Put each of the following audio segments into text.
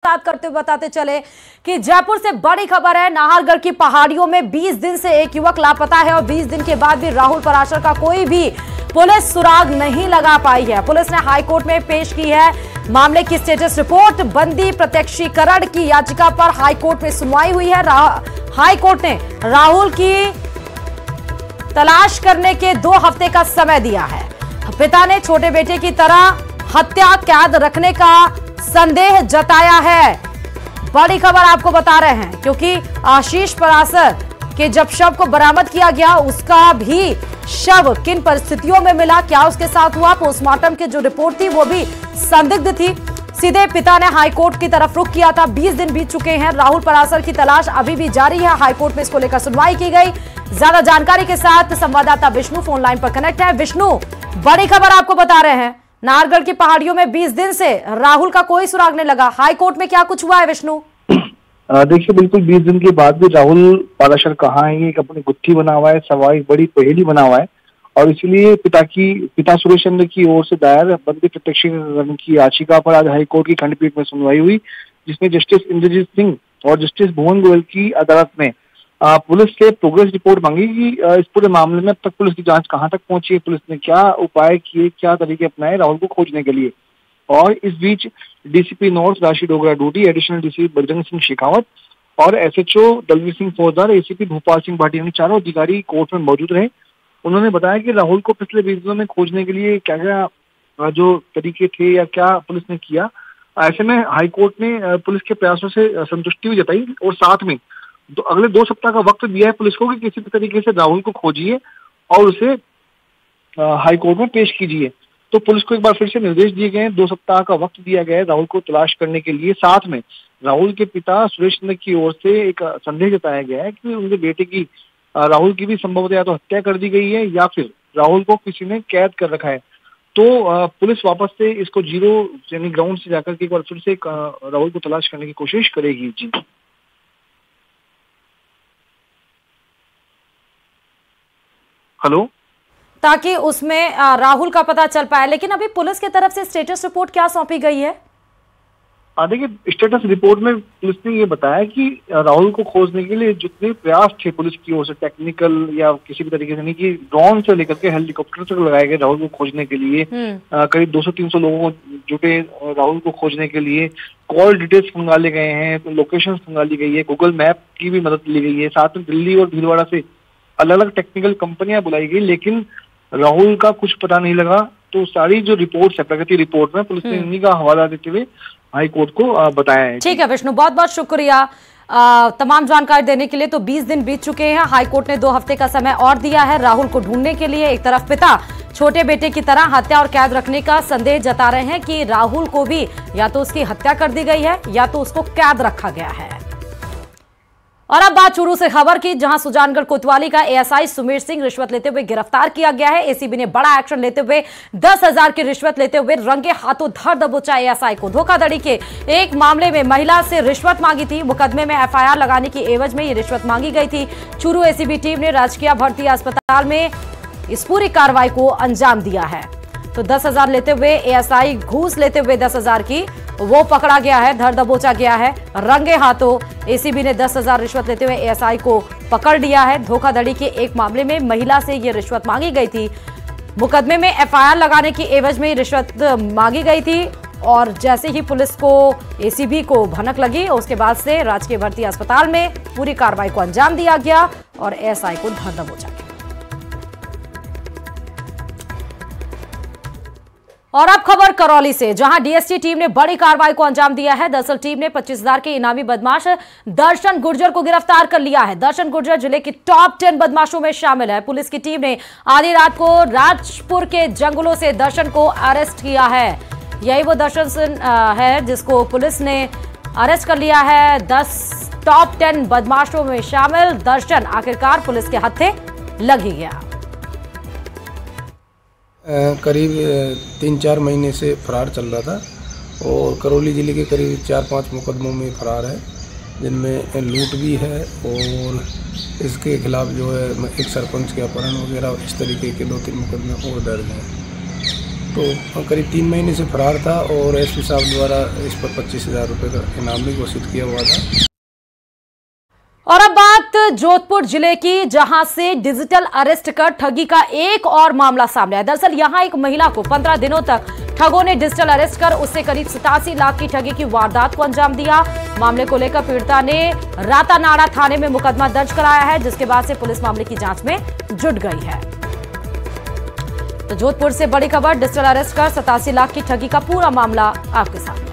साथ करते हुए बताते चले कि जयपुर से बड़ी खबर है। नाहरगढ़ की पहाड़ियों में 20 दिन से एक युवक लापता है और 20 दिन के बाद भी राहुल पराशर का कोई भी पुलिस सुराग नहीं लगा पाई है। पुलिस ने हाईकोर्ट में पेश की है मामले की स्टेटस रिपोर्ट। बंदी प्रत्यक्षीकरण की याचिका पर हाईकोर्ट में सुनवाई हुई है। हाईकोर्ट ने राहुल की तलाश करने के 2 हफ्ते का समय दिया है। पिता ने छोटे बेटे की तरह हत्या कैद रखने का संदेह जताया है। बड़ी खबर आपको बता रहे हैं क्योंकि आशीष पराशर के जब शव को बरामद किया गया, उसका भी शव किन परिस्थितियों में मिला, क्या उसके साथ हुआ, पोस्टमार्टम की जो रिपोर्ट थी वो भी संदिग्ध थी। सीधे पिता ने हाईकोर्ट की तरफ रुख किया था। 20 दिन बीत चुके हैं। राहुल पराशर की तलाश अभी भी जारी है। हाईकोर्ट में इसको लेकर सुनवाई की गई। ज्यादा जानकारी के साथ संवाददाता विष्णु फोन लाइन पर कनेक्ट है। विष्णु, बड़ी खबर आपको बता रहे हैं, नाहरगढ़ की पहाड़ियों में 20 दिन से राहुल का कोई सुराग नहीं लगा। हाईकोर्ट में क्या कुछ हुआ है विष्णु? देखिए, बिल्कुल 20 दिन के बाद भी राहुल पराशर कहाँ है, एक अपनी गुत्थी बना हुआ है, सवाल बड़ी पहेली बना हुआ है। और इसलिए पिता सुरेश चंद्र की ओर से दायर बंदी प्रत्यक्षीकरण की याचिका पर आज हाईकोर्ट की खंडपीठ में सुनवाई हुई, जिसमें जस्टिस इंद्रजीत सिंह और जस्टिस भुवन गोयल की अदालत में पुलिस से प्रोग्रेस रिपोर्ट मांगी कि इस पूरे मामले में अब तक पुलिस की जांच कहां तक पहुंची है, पुलिस ने क्या उपाय किए, क्या तरीके अपनाए राहुल को खोजने के लिए। और इस बीच डीसीपी नॉर्थ राशि डोगरा डूडी, एडिशनल डीसीपी बजरंग सिंह शेखावत और एसएचओ दलवीर सिंह फौजदार, एसीपी भोपाल सिंह भाटी, यानी चारों अधिकारी कोर्ट में मौजूद रहे। उन्होंने बताया कि राहुल को पिछले 20 दिनों में खोजने के लिए क्या क्या जो तरीके थे या क्या पुलिस ने किया। ऐसे में हाईकोर्ट ने पुलिस के प्रयासों से संतुष्टि भी जताई और साथ में अगले 2 सप्ताह का वक्त दिया है पुलिस को कि किसी भी तरीके से राहुल को खोजिए और उसे हाईकोर्ट में पेश कीजिए। तो पुलिस को एक बार फिर से निर्देश दिए गए हैं, 2 सप्ताह का वक्त दिया गया है राहुल को तलाश करने के लिए। साथ में राहुल के पिता सुरेश चंद्र की ओर से एक संदेह जताया गया है कि उनके बेटे की राहुल की भी संभवतः या तो हत्या कर दी गई है या फिर राहुल को किसी ने कैद कर रखा है। तो पुलिस वापस से इसको जीरो यानी ग्राउंड से जाकर के एक बार फिर से राहुल को तलाश करने की कोशिश करेगी। जी, हेलो, ताकि उसमें राहुल का पता चल पाए। लेकिन अभी पुलिस की तरफ से स्टेटस रिपोर्ट क्या सौंपी गई है? देखिए, स्टेटस रिपोर्ट में पुलिस ने ये बताया कि राहुल को खोजने के लिए जितने प्रयास थे पुलिस की ओर से, टेक्निकल या किसी भी तरीके से नहीं, कि ड्रोन से लेकर के हेलीकॉप्टर तक लगाए गए राहुल को खोजने के लिए। करीब 200-300 लोगों को जुटे राहुल को खोजने के लिए। कॉल डिटेल्स खंगाले गए हैं, लोकेशन खंगाली गई है, गूगल मैप की भी मदद ली गई है। साथ में दिल्ली और भीलवाड़ा से अलग अलग टेक्निकल कंपनियां बुलाई गई, लेकिन राहुल का कुछ पता नहीं लगा। तो सारी जो रिपोर्ट है, प्रगति रिपोर्ट में पुलिस ने इन्हीं का हवाला देते हुए हाईकोर्ट को बताया है। ठीक है विष्णु, बहुत बहुत शुक्रिया तमाम जानकारी देने के लिए। तो 20 दिन बीत चुके हैं। हाईकोर्ट ने 2 हफ्ते का समय और दिया है राहुल को ढूंढने के लिए। एक तरफ पिता छोटे बेटे की तरह हत्या और कैद रखने का संदेह जता रहे हैं कि राहुल को भी या तो उसकी हत्या कर दी गई है या तो उसको कैद रखा गया है। और अब बात चूरू से खबर की, जहां सुजानगढ़ कोतवाली का एएसआई सुमेर सिंह रिश्वत लेते हुए गिरफ्तार किया गया है। एसीबी ने बड़ा एक्शन लेते हुए 10,000 की रिश्वत लेते हुए रंगे हाथों धर दबोचा एएसआई को। धोखाधड़ी के एक मामले में महिला से रिश्वत मांगी थी। मुकदमे में एफआईआर लगाने की एवज में ये रिश्वत मांगी गई थी। चूरू एसीबी टीम ने राजकीय भर्ती अस्पताल में इस पूरी कार्रवाई को अंजाम दिया है। तो 10,000 लेते हुए एएसआई घूस लेते हुए 10,000 की वो पकड़ा गया है, धर दबोचा गया है रंगे हाथों। एसीबी ने 10,000 रिश्वत लेते हुए एएसआई को पकड़ लिया है। धोखाधड़ी के एक मामले में महिला से ये रिश्वत मांगी गई थी। मुकदमे में एफआईआर लगाने की एवज में रिश्वत मांगी गई थी और जैसे ही पुलिस को एसीबी को भनक लगी, उसके बाद से राजकीय भर्ती अस्पताल में पूरी कार्रवाई को अंजाम दिया गया और एएसआई को धर दबोचा गया। और अब खबर करौली से, जहां डीएसटी टीम ने बड़ी कार्रवाई को अंजाम दिया है। दरअसल टीम ने 25,000 के इनामी बदमाश दर्शन गुर्जर को गिरफ्तार कर लिया है। दर्शन गुर्जर जिले की टॉप 10 बदमाशों में शामिल है। पुलिस की टीम ने आधी रात को राजपुर के जंगलों से दर्शन को अरेस्ट किया है। यही वो दर्शन है जिसको पुलिस ने अरेस्ट कर लिया है। 10 टॉप 10 बदमाशों में शामिल दर्शन आखिरकार पुलिस के हत्थे लग ही गया। करीब 3-4 महीने से फरार चल रहा था और करौली ज़िले के करीब 4-5 मुकदमों में फरार है, जिनमें लूट भी है और इसके खिलाफ जो है एक सरपंच के अपहरण वगैरह इस तरीके के 2-3 मुकदमे और दर्ज हैं। तो करीब 3 महीने से फरार था और एसपी साहब द्वारा इस पर 25,000 रुपये का इनाम भी घोषित किया हुआ था। और अब बात जोधपुर जिले की, जहां से डिजिटल अरेस्ट कर ठगी का एक और मामला सामने आया। दरअसल यहां एक महिला को 15 दिनों तक ठगों ने डिजिटल अरेस्ट कर उससे करीब 87 लाख की ठगी की वारदात को अंजाम दिया। मामले को लेकर पीड़िता ने रातानाड़ा थाने में मुकदमा दर्ज कराया है, जिसके बाद से पुलिस मामले की जांच में जुट गई है। तो जोधपुर से बड़ी खबर, डिजिटल अरेस्ट कर 87 लाख की ठगी का पूरा मामला आपके सामने।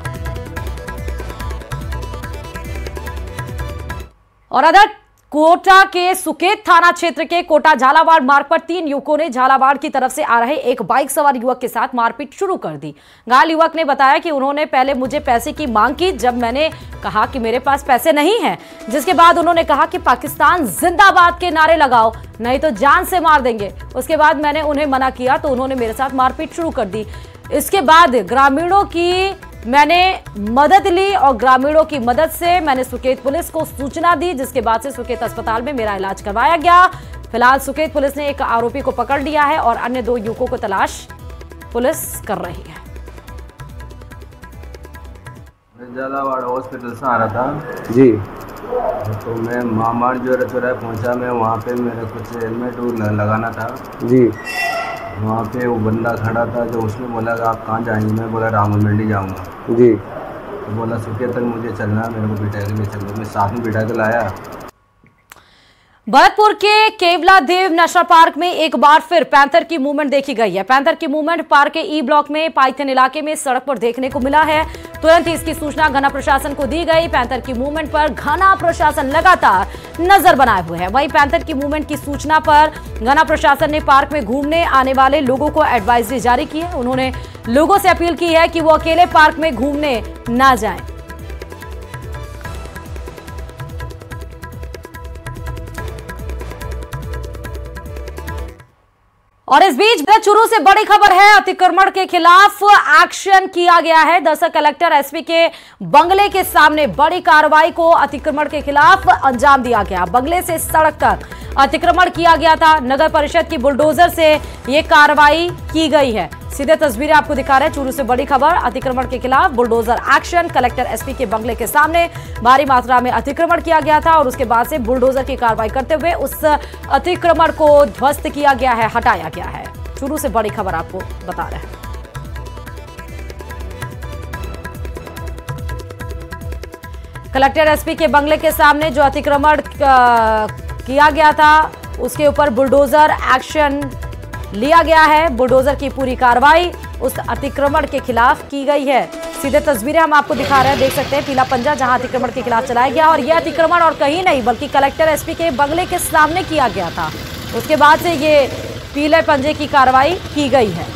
और अदर कोटा के सुकेत थाना क्षेत्र के कोटा झालावाड़ मार्ग पर 3 युवकों ने झालावाड़ की तरफ से आ रहे एक बाइक सवार युवक के साथ मारपीट शुरू कर दी। घायल युवक ने बताया कि उन्होंने पहले मुझे पैसे की मांग की, जब मैंने कहा कि मेरे पास पैसे नहीं हैं, जिसके बाद उन्होंने कहा कि पाकिस्तान जिंदाबाद के नारे लगाओ नहीं तो जान से मार देंगे। उसके बाद मैंने उन्हें मना किया तो उन्होंने मेरे साथ मारपीट शुरू कर दी। इसके बाद ग्रामीणों की मैंने मदद ली और ग्रामीणों की मदद से मैंने सुकेत पुलिस को सूचना दी, जिसके बाद से सुकेत अस्पताल में मेरा इलाज करवाया गया। फिलहाल सुकेत पुलिस ने एक आरोपी को पकड़ लिया है और अन्य 2 युवकों को तलाश पुलिस कर रही है। मैं झालावाड़ हॉस्पिटल से आ रहा था जी, तो मैं महामार जो चौराहे पहुंचा। मैं वहाँ पे मेरा कुछ हेलमेट लगाना था जी। वहाँ पे वो बंदा खड़ा था, जो उसने बोला कि आप कहाँ जाएंगे? मैं बोला रामू मंडी जाऊँगा जी। तो बोला सुकेत तक मुझे चलना, मेरे को बिठा के ले चलो। मैं साथ में बिठा के लाया। भरतपुर के केवला देव नेशनल पार्क में एक बार फिर पैंथर की मूवमेंट देखी गई है। पैंथर की मूवमेंट पार्क के ई ब्लॉक में पाइथन इलाके में सड़क पर देखने को मिला है। तुरंत इसकी सूचना घना प्रशासन को दी गई। पैंथर की मूवमेंट पर घना प्रशासन लगातार नजर बनाए हुए है। वहीं पैंथर की मूवमेंट की सूचना पर घना प्रशासन ने पार्क में घूमने आने वाले लोगों को एडवाइजरी जारी की है। उन्होंने लोगों से अपील की है कि वो अकेले पार्क में घूमने ना जाएं। और इस बीच चूरू से बड़ी खबर है, अतिक्रमण के खिलाफ एक्शन किया गया है। दरअसल कलेक्टर एसपी के बंगले के सामने बड़ी कार्रवाई को अतिक्रमण के खिलाफ अंजाम दिया गया। बंगले से सड़क तक अतिक्रमण किया गया था। नगर परिषद की बुलडोजर से यह कार्रवाई की गई है। सीधे तस्वीरें आपको दिखा रहे हैं। चूरू से बड़ी खबर, अतिक्रमण के खिलाफ बुलडोजर एक्शन। कलेक्टर एसपी के बंगले के सामने भारी मात्रा में अतिक्रमण किया गया था और उसके बाद से बुलडोजर की कार्रवाई करते हुए उस अतिक्रमण को ध्वस्त किया गया है, हटाया गया है। चूरू से बड़ी खबर आपको बता रहे हैं। कलेक्टर एसपी के बंगले के सामने जो अतिक्रमण किया गया था उसके ऊपर बुलडोजर एक्शन लिया गया है। बुलडोजर की पूरी कार्रवाई उस अतिक्रमण के खिलाफ की गई है। सीधे तस्वीरें हम आपको दिखा रहे हैं, देख सकते हैं पीला पंजा जहां अतिक्रमण के खिलाफ चलाया गया और यह अतिक्रमण और कहीं नहीं बल्कि कलेक्टर एसपी के बंगले के सामने किया गया था। उसके बाद से ये पीले पंजे की कार्रवाई की गई है।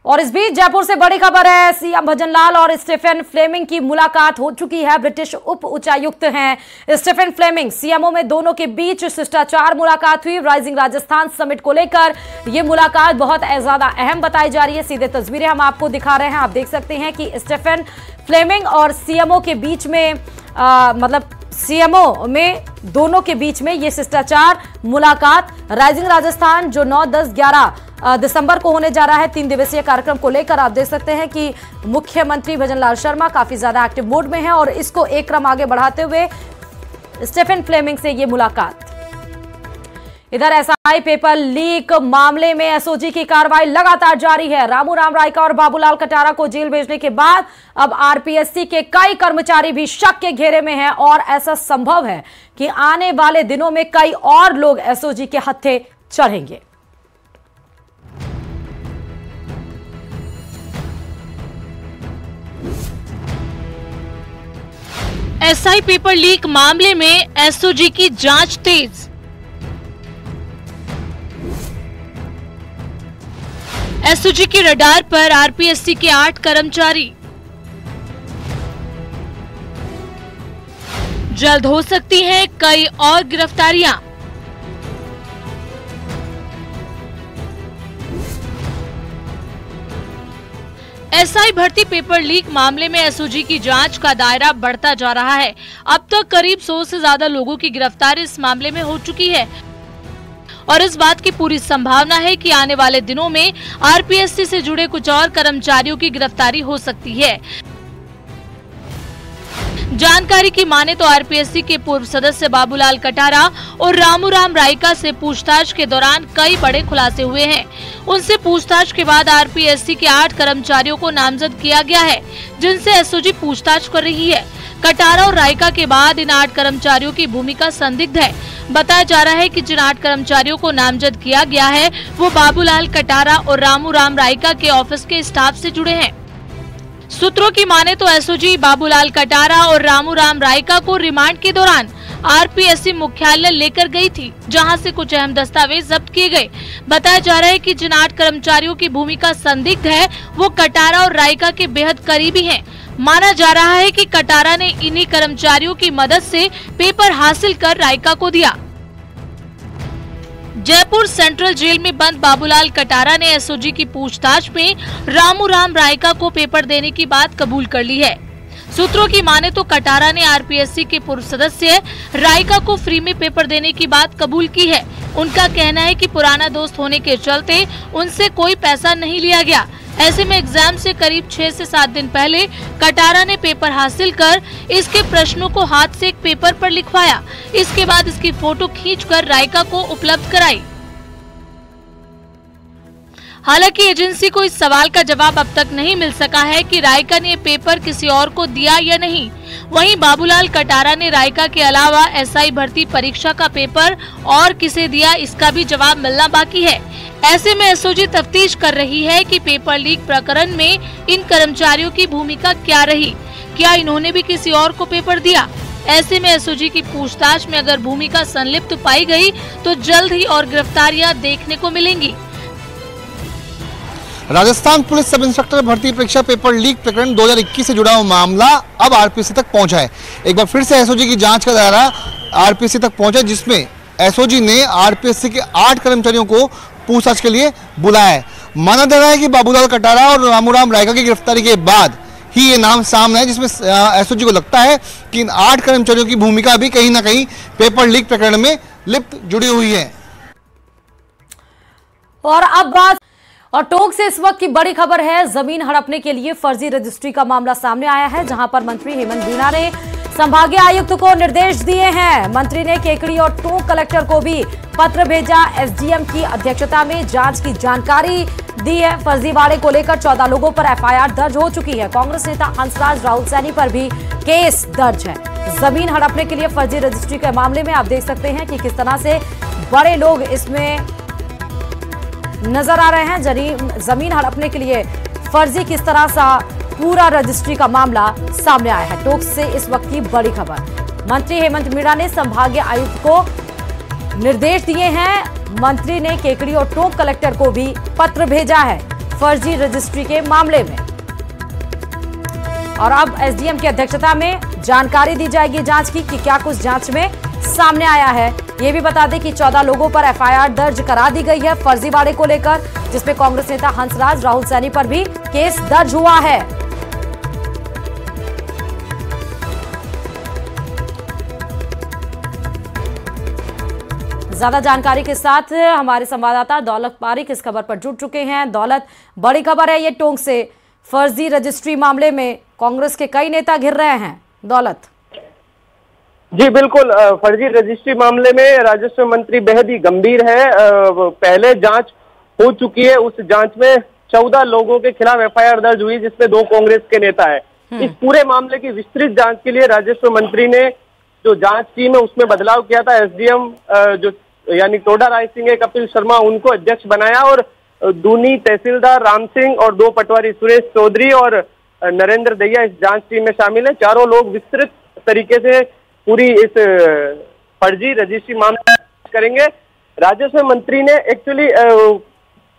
और इस बीच जयपुर से बड़ी खबर है, सीएम भजनलाल और स्टीफन फ्लेमिंग की मुलाकात हो चुकी है। ब्रिटिश उप उच्चायुक्त हैं स्टीफन फ्लेमिंग, सीएमओ में दोनों के बीच शिष्टाचार मुलाकात हुई। राइजिंग राजस्थान समिट को लेकर यह मुलाकात बहुत ज्यादा अहम बताई जा रही है। सीधे तस्वीरें हम आपको दिखा रहे हैं, आप देख सकते हैं कि स्टीफन फ्लेमिंग और सीएमओ के बीच में मतलब सीएमओ में दोनों के बीच में ये शिष्टाचार मुलाकात राइजिंग राजस्थान जो 9, 10, 11 दिसंबर को होने जा रहा है 3 दिवसीय कार्यक्रम को लेकर आप देख सकते हैं कि मुख्यमंत्री भजनलाल शर्मा काफी ज्यादा एक्टिव मोड में हैं और इसको एक क्रम आगे बढ़ाते हुए स्टीफन फ्लेमिंग से ये मुलाकात। इधर एसआई पेपर लीक मामले में एसओजी की कार्रवाई लगातार जारी है। रामू राम रायका और बाबूलाल कटारा को जेल भेजने के बाद अब आरपीएससी के कई कर्मचारी भी शक के घेरे में हैं और ऐसा संभव है कि आने वाले दिनों में कई और लोग एसओजी के हत्थे चढ़ेंगे। एसआई पेपर लीक मामले में एसओजी की जांच तेज। एसओजी के रडार पर आरपीएससी के 8 कर्मचारी। जल्द हो सकती हैं कई और गिरफ्तारियां। एसआई भर्ती पेपर लीक मामले में एसओजी की जांच का दायरा बढ़ता जा रहा है। अब तक करीब 100 से ज्यादा लोगों की गिरफ्तारी इस मामले में हो चुकी है। और इस बात की पूरी संभावना है कि आने वाले दिनों में आरपीएससी से जुड़े कुछ और कर्मचारियों की गिरफ्तारी हो सकती है। जानकारी की माने तो आरपीएससी के पूर्व सदस्य बाबूलाल कटारा और रामूराम रायका से पूछताछ के दौरान कई बड़े खुलासे हुए हैं। उनसे पूछताछ के बाद आरपीएससी के 8 कर्मचारियों को नामजद किया गया है, जिनसे एसओजी पूछताछ कर रही है। कटारा और रायका के बाद इन 8 कर्मचारियों की भूमिका संदिग्ध है। बताया जा रहा है कि जिन 8 कर्मचारियों को नामजद किया गया है वो बाबूलाल कटारा और रामूराम रायका के ऑफिस के स्टाफ से जुड़े हैं। सूत्रों की माने तो एसओजी बाबूलाल कटारा और रामूराम रायका को रिमांड के दौरान आरपीएससी मुख्यालय लेकर गई थी, जहां से कुछ अहम दस्तावेज जब्त किए गए। बताया जा रहा है कि जिन 8 कर्मचारियों की भूमिका संदिग्ध है वो कटारा और रायका के बेहद करीबी हैं। माना जा रहा है कि कटारा ने इन्हीं कर्मचारियों की मदद से पेपर हासिल कर रायका को दिया। जयपुर सेंट्रल जेल में बंद बाबूलाल कटारा ने एसओजी की पूछताछ में रामूराम रायका को पेपर देने की बात कबूल कर ली है। सूत्रों की माने तो कटारा ने आरपीएससी के पूर्व सदस्य रायका को फ्री में पेपर देने की बात कबूल की है। उनका कहना है कि पुराना दोस्त होने के चलते उनसे कोई पैसा नहीं लिया गया। ऐसे में एग्जाम से करीब 6 से 7 दिन पहले कटारा ने पेपर हासिल कर इसके प्रश्नों को हाथ से एक पेपर पर लिखवाया। इसके बाद इसकी फोटो खींचकर रायका को उपलब्ध कराई। हालांकि एजेंसी को इस सवाल का जवाब अब तक नहीं मिल सका है कि रायका ने पेपर किसी और को दिया या नहीं। वहीं बाबूलाल कटारा ने रायका के अलावा एसआई भर्ती परीक्षा का पेपर और किसे दिया, इसका भी जवाब मिलना बाकी है। ऐसे में एसओजी तफ्तीश कर रही है कि पेपर लीक प्रकरण में इन कर्मचारियों की भूमिका क्या रही, क्या इन्होंने भी किसी और को पेपर दिया। ऐसे में एसओजी की पूछताछ में अगर भूमिका संलिप्त पाई गई तो जल्द ही और गिरफ्तारियां देखने को मिलेंगी। राजस्थान पुलिस सब इंस्पेक्टर भर्ती परीक्षा पेपर लीक प्रकरण 2021 से जुड़ा हुआ मामला अब आरपीएससी तक पहुंचा है। एक बार फिर से एसओजी की जांच का दायरा आरपीएससी तक पहुंचा, जिसमें एसओजी ने आरपीएससी के 8 कर्मचारियों को पूछताछ के लिए बुलाया है। माना जा रहा है कि बाबूलाल कटारा और रामूराम रायका की गिरफ्तारी के बाद ही ये नाम सामने है, जिसमें एसओजी को लगता है कि इन 8 कर्मचारियों की भूमिका भी कहीं ना कहीं पेपर लीक प्रकरण में लिप्त जुड़ी हुई है। और अब बात और टोंक से इस वक्त की बड़ी खबर है। जमीन हड़पने के लिए फर्जी रजिस्ट्री का मामला सामने आया है, जहां पर मंत्री हेमंत मीणा ने संभागीय आयुक्त को निर्देश दिए हैं। मंत्री ने केकड़ी और टोंक कलेक्टर को भी पत्र भेजा। एसडीएम की अध्यक्षता में जांच की जानकारी दी है। फर्जीवाड़े को लेकर 14 लोगों पर एफआईआर दर्ज हो चुकी है। कांग्रेस नेता हंसराज राहुल सैनी पर भी केस दर्ज है। जमीन हड़पने के लिए फर्जी रजिस्ट्री के मामले में आप देख सकते हैं कि किस तरह से बड़े लोग इसमें नजर आ रहे हैं। जमीन हड़पने के लिए फर्जी किस तरह सा पूरा रजिस्ट्री का मामला सामने आया है। टोंक से इस वक्त की बड़ी खबर। मंत्री हेमंत मीणा ने संभागीय आयुक्त को निर्देश दिए हैं। मंत्री ने केकड़ी और टोंक कलेक्टर को भी पत्र भेजा है फर्जी रजिस्ट्री के मामले में। और अब एसडीएम की अध्यक्षता में जानकारी दी जाएगी जांच की कि क्या कुछ जांच में सामने आया है। ये भी बता दें कि 14 लोगों पर एफआईआर दर्ज करा दी गई है फर्जीवाड़े को लेकर, जिसमें कांग्रेस नेता हंसराज राहुल सैनी पर भी केस दर्ज हुआ है। ज्यादा जानकारी के साथ हमारे संवाददाता दौलत पारिक इस खबर पर जुड़ चुके हैं। दौलत, बड़ी खबर है ये टोंक से, फर्जी रजिस्ट्री मामले में कांग्रेस के कई नेता घिर रहे हैं। दौलत जी बिल्कुल, फर्जी रजिस्ट्री मामले में राजस्व मंत्री बेहद ही गंभीर है। पहले जांच हो चुकी है, उस जांच में 14 लोगों के खिलाफ एफआईआर दर्ज हुई, जिसमें 2 कांग्रेस के नेता है। इस पूरे मामले की विस्तृत जांच के लिए राजस्व मंत्री ने जो जांच टीम है उसमें बदलाव किया था। एसडीएम जो यानी टोडा राय सिंह है, कपिल शर्मा, उनको अध्यक्ष बनाया और दूनी तहसीलदार राम सिंह और 2 पटवारी सुरेश चौधरी और नरेंद्र दैया इस जांच टीम में शामिल है। चारों लोग विस्तृत तरीके से पूरी इस फर्जी रजिस्ट्री मामला करेंगे। राजस्व मंत्री ने एक्चुअली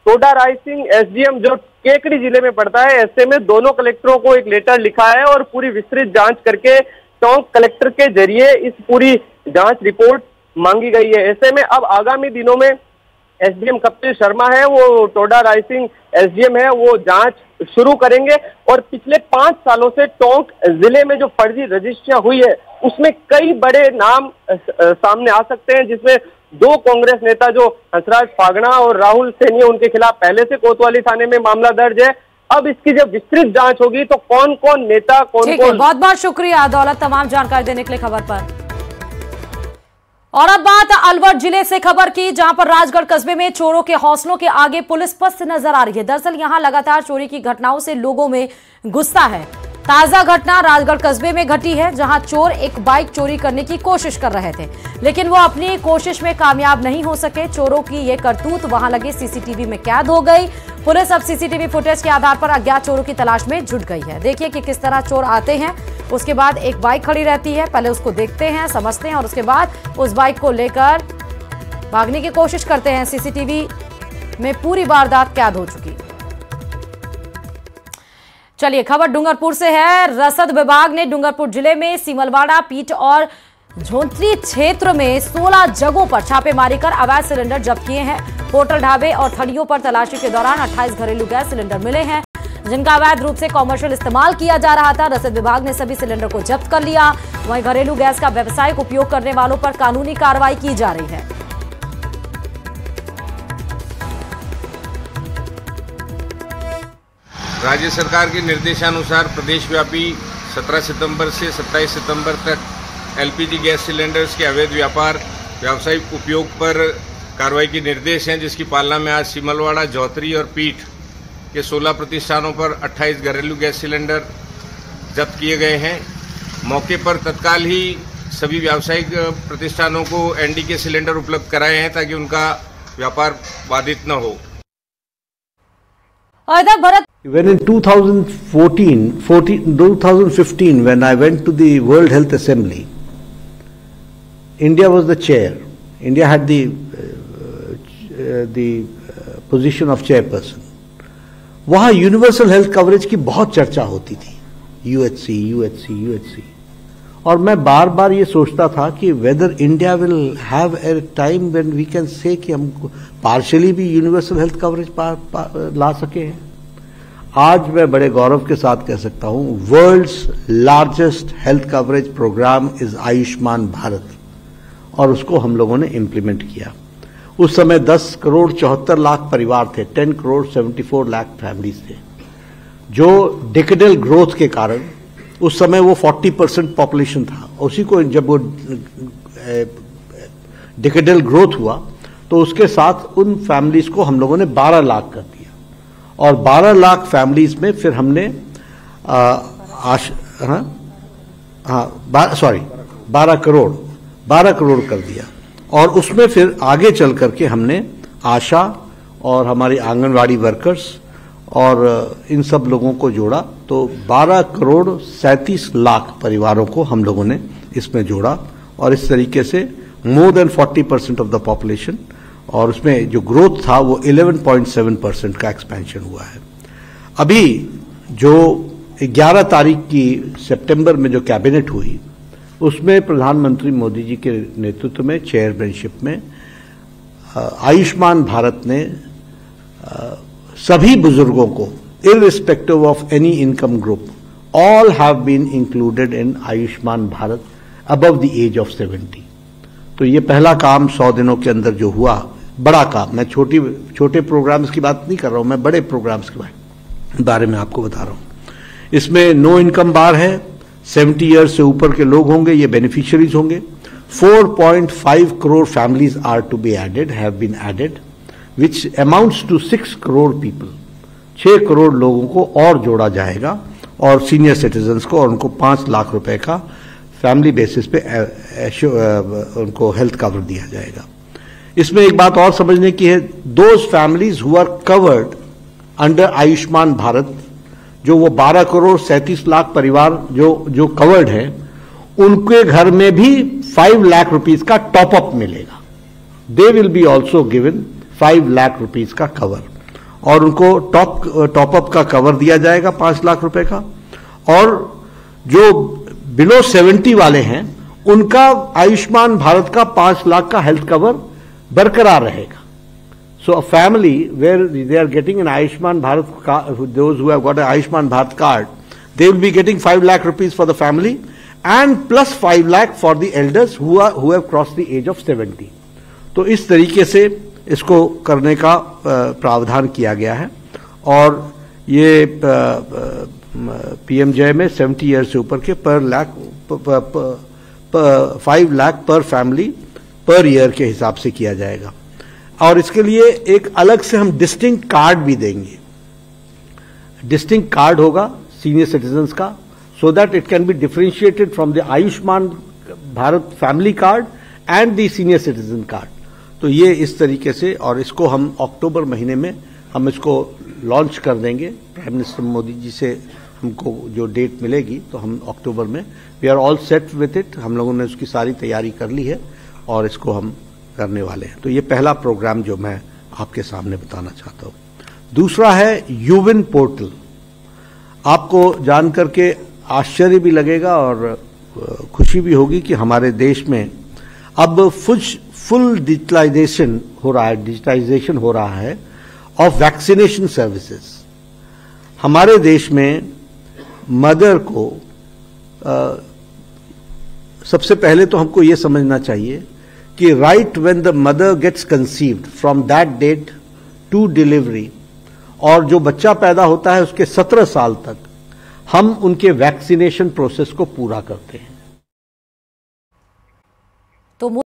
टोडा राय सिंह एसडीएम जो केकड़ी जिले में पड़ता है, ऐसे में दोनों कलेक्टरों को एक लेटर लिखा है और पूरी विस्तृत जांच करके टोंक कलेक्टर के जरिए इस पूरी जांच रिपोर्ट मांगी गई है। ऐसे में अब आगामी दिनों में एसडीएम कपिल शर्मा है, वो टोडा राय सिंह एसडीएम है, वो जांच शुरू करेंगे और पिछले 5 सालों से टोंक जिले में जो फर्जी रजिस्ट्रियां हुई है उसमें कई बड़े नाम सामने आ सकते हैं, जिसमें 2 कांग्रेस नेता जो हंसराज फागड़ा और राहुल सैनी, उनके खिलाफ पहले से कोतवाली थाने में मामला दर्ज है। अब इसकी जब विस्तृत जांच होगी तो कौन कौन नेता कौन कौन। बहुत बहुत शुक्रिया दौलत तमाम जानकारी देने के लिए खबर पर। और अब बात अलवर जिले से खबर की, जहां पर राजगढ़ कस्बे में चोरों के हौसलों के आगे पुलिस पस्त नजर आ रही है। दरअसल यहां लगातार चोरी की घटनाओं से लोगों में गुस्सा है। ताजा घटना राजगढ़ कस्बे में घटी है, जहां चोर एक बाइक चोरी करने की कोशिश कर रहे थे, लेकिन वो अपनी कोशिश में कामयाब नहीं हो सके। चोरों की ये करतूत वहां लगे सीसीटीवी में कैद हो गई। पुलिस अब सीसीटीवी फुटेज के आधार पर अज्ञात चोरों की तलाश में जुट गई है। देखिए कि किस तरह चोर आते हैं, उसके बाद एक बाइक खड़ी रहती है, पहले उसको देखते हैं, समझते हैं और उसके बाद उस बाइक को लेकर भागने की कोशिश करते हैं। सीसीटीवी में पूरी वारदात कैद हो चुकी। चलिए खबर डूंगरपुर से है। रसद विभाग ने डूंगरपुर जिले में सीमलवाड़ा, पीट और झोंतरी क्षेत्र में 16 जगहों पर छापेमारी कर अवैध सिलेंडर जब्त किए हैं। होटल, ढाबे और थड़ियों पर तलाशी के दौरान 28 घरेलू गैस सिलेंडर मिले हैं, जिनका अवैध रूप से कॉमर्शियल इस्तेमाल किया जा रहा था। रसद विभाग ने सभी सिलेंडर को जब्त कर लिया। वहीं घरेलू गैस का व्यावसायिक उपयोग करने वालों पर कानूनी कार्रवाई की जा रही है। राज्य सरकार के निर्देशानुसार प्रदेशव्यापी 17 सितंबर से 27 सितंबर तक एलपीजी गैस सिलेंडर्स के अवैध व्यापार, व्यावसायिक उपयोग पर कार्रवाई के निर्देश हैं, जिसकी पालना में आज सीमलवाड़ा, जौतरी और पीठ के 16 प्रतिष्ठानों पर 28 घरेलू गैस सिलेंडर जब्त किए गए हैं। मौके पर तत्काल ही सभी व्यावसायिक प्रतिष्ठानों को एनडी के सिलेंडर उपलब्ध कराए हैं, ताकि उनका व्यापार बाधित न हो। Bharat, When in 2015, when I went to the World Health Assembly, India was the chair. India had the position of chairperson. वहाँ यूनिवर्सल हेल्थ कवरेज की बहुत चर्चा होती थी, UHC। और मैं बार बार ये सोचता था कि whether India will have a time when we can say कि हम पार्शियली भी यूनिवर्सल हेल्थ कवरेज ला सके हैं। आज मैं बड़े गौरव के साथ कह सकता हूं, world's largest health coverage program is Ayushman Bharat, और उसको हम लोगों ने इंप्लीमेंट किया। उस समय 10 करोड़ 74 लाख परिवार थे, 10 करोड़ 74 लाख फैमिलीज थे, जो डिकेडल ग्रोथ के कारण उस समय वो 40% पॉपुलेशन था। उसी को जब वो डिकेडल ग्रोथ हुआ तो उसके साथ उन फैमिलीज को हम लोगों ने 12 लाख कर दिया, और 12 लाख फैमिलीज में फिर हमने 12 करोड़ कर दिया। और उसमें फिर आगे चल करके हमने आशा और हमारे आंगनवाड़ी वर्कर्स और इन सब लोगों को जोड़ा, तो 12 करोड़ 37 लाख परिवारों को हम लोगों ने इसमें जोड़ा, और इस तरीके से more than 40% of the population, और उसमें जो ग्रोथ था वो 11.7% का एक्सपेंशन हुआ है। अभी जो 11 तारीख की सितंबर में जो कैबिनेट हुई, उसमें प्रधानमंत्री मोदी जी के नेतृत्व में चेयरमैनशिप में आयुष्मान भारत ने सभी बुजुर्गों को, irrespective of any income group, all have been included in Ayushman Bharat above the age of 70। तो ये पहला काम 100 दिनों के अंदर जो हुआ, बड़ा काम। मैं छोटे प्रोग्राम्स की बात नहीं कर रहा हूं, मैं बड़े प्रोग्राम्स के बारे में आपको बता रहा हूं। इसमें नो इनकम बार है, 70 ईयर्स से ऊपर के लोग होंगे, ये बेनिफिशियरीज होंगे। 4.5 crore families are to be added, have been added, which amounts to 6 crore people. 6 crore लोगों को और जोड़ा जाएगा, और सीनियर सिटीजन्स को, और उनको 5 लाख रुपए का फैमिली बेसिस पे उनको हेल्थ कवर दिया जाएगा। इसमें एक बात और समझने की है, those families who are covered under Ayushman Bharat, जो वो 12 करोड़ 37 लाख परिवार जो कवर्ड है, उनके घर में भी 5 लाख रुपीज का टॉपअप मिलेगा। They will be also given 5 lakh rupees का कवर, और उनको टॉपअप का कवर दिया जाएगा 5 लाख रुपए का। और जो बिलो 70 वाले हैं, उनका आयुष्मान भारत का 5 लाख का हेल्थ कवर बरकरार रहेगा। So a family where they are getting an Ayushman Bharat card, those who have got an Ayushman Bharat card, they will be getting 5 lakh rupees for the family, and plus 5 lakh for the elders who have crossed the age of 70. तो इस तरीके से इसको करने का प्रावधान किया गया है और ये पीएमजे में 70 ईयर से ऊपर के पर लाख 5 लाख पर फैमिली पर ईयर के हिसाब से किया जाएगा। और इसके लिए एक अलग से हम डिस्टिंक्ट कार्ड भी देंगे। डिस्टिंक्ट कार्ड होगा सीनियर सिटीजन्स का, so that it can be differentiated from the Ayushman Bharat family card and the senior citizen card. तो ये इस तरीके से, और इसको हम अक्टूबर महीने में हम इसको लॉन्च कर देंगे। प्राइम मिनिस्टर मोदी जी से हमको जो डेट मिलेगी तो हम अक्टूबर में, we are all set with it, हम लोगों ने उसकी सारी तैयारी कर ली है और इसको हम करने वाले हैं। तो ये पहला प्रोग्राम जो मैं आपके सामने बताना चाहता हूं। दूसरा है यूविन पोर्टल। आपको जानकर के आश्चर्य भी लगेगा और खुशी भी होगी कि हमारे देश में अब फुल डिजिटलाइजेशन हो रहा है ऑफ वैक्सीनेशन सर्विसेज। हमारे देश में मदर को सबसे पहले तो हमको ये समझना चाहिए कि right when the mother gets conceived from that date to delivery, और जो बच्चा पैदा होता है उसके 17 साल तक हम उनके वैक्सीनेशन प्रोसेस को पूरा करते हैं।